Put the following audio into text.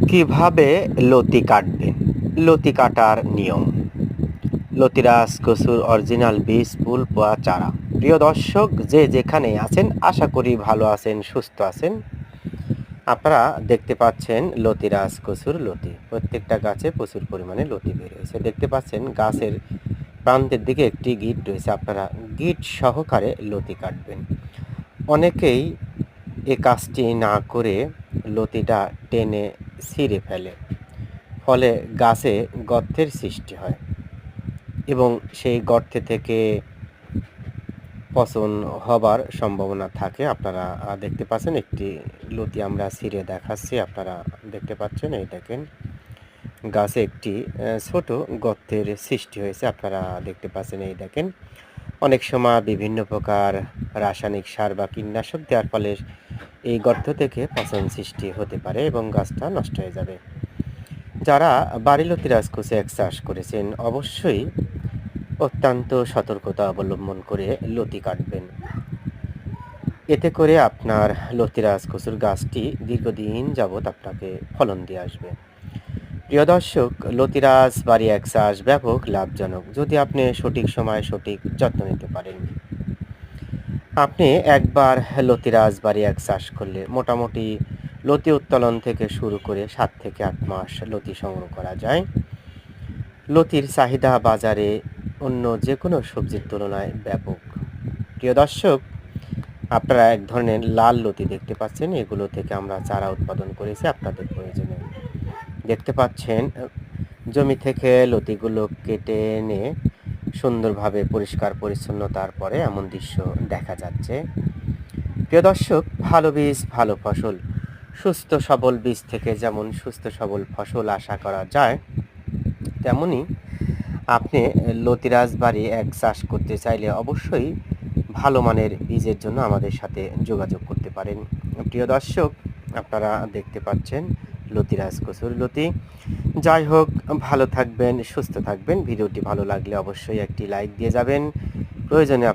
কিভাবে লতি কাটবেন? লতি কাটার নিয়ম। লতিরাজ কচুর অরিজিনাল বীজ, ফুল, পোয়া, চারা। প্রিয় দর্শক, যে যেখানে আছেন আশা করি ভালো আছেন, সুস্থ আছেন। আপনারা দেখতে পাচ্ছেন লতিরাজ কচুর লতি। প্রত্যেকটা গাছে প্রচুর পরিমাণে লতি বের হয়েছে। দেখতে পাচ্ছেন গাছের প্রান্তের দিকে একটি গিঁট রয়েছে। আপনারা গিঁট সহকারে লতি কাটবেন। অনেকেই এ কাজটি না করে লতিটা টেনে ছিঁড়ে ফেলে। ফলে গাছে গর্তের সৃষ্টি হয় এবং সেই গর্তে থেকে পচন হবার সম্ভাবনা থাকে। আপনারা দেখতে পাচ্ছেন একটি লতি আমরা ছিঁড়ে দেখাচ্ছি। আপনারা দেখতে পাচ্ছেন, এই দেখেন গাছে একটি ছোট গর্তের সৃষ্টি হয়েছে। আপনারা দেখতে পাচ্ছেন, এই দেখেন। অনেক সময় বিভিন্ন প্রকার রাসায়নিক সার বা কীটনাশক দেওয়ার ফলে এই গর্ত থেকে পচন সৃষ্টি হতে পারে এবং গাছটা নষ্ট হয়ে যাবে। যারা বাড়ি লতিরাজ কচু চাষ করেছেন অবশ্যই অত্যন্ত সতর্কতা অবলম্বন করে লতি কাটবেন। এতে করে আপনার লতিরাজ কচুর গাছটি দীর্ঘদিন যাবৎ আপনাকে ফলন দিয়ে আসবে। প্রিয় দর্শক, লতিরাজ বাড়ি এক চাষ ব্যাপক লাভজনক যদি আপনি সঠিক সময়ে সঠিক যত্ন নিতে পারেন। আপনি একবার লতিরাজ বাড়ি এক চাষ করলে মোটামুটি লতি উত্তোলন থেকে শুরু করে 7 থেকে 8 মাস লতি সংগ্রহ করা যায়। লতির চাহিদা বাজারে অন্য যে কোনো সবজির তুলনায় ব্যাপক। প্রিয় দর্শক, আপনারা এক ধরনের লাল লতি দেখতে পাচ্ছেন। এগুলো থেকে আমরা চারা উৎপাদন করেছি আপনাদের প্রয়োজনে। দেখতে পাচ্ছেন জমি থেকে লতিগুলো কেটে এনে সুন্দরভাবে পরিষ্কার পরিচ্ছন্নতার পরে এমন দৃশ্য দেখা যাচ্ছে। প্রিয় দর্শক, ভালো বীজ ভালো ফসল। সুস্থ সবল বীজ থেকে যেমন সুস্থ সবল ফসল আশা করা যায়, তেমনি আপনি লতিরাজ বাড়ি এক চাষ করতে চাইলে অবশ্যই ভালো মানের বীজের জন্য আমাদের সাথে যোগাযোগ করতে পারেন। প্রিয় দর্শক, আপনারা দেখতে পাচ্ছেন লতিরাজ কচুর লতি। যাই হোক, ভালো থাকবেন, সুস্থ থাকবেন। ভিডিওটি ভালো লাগলে অবশ্যই একটি লাইক দিয়ে যাবেন। প্রয়োজনে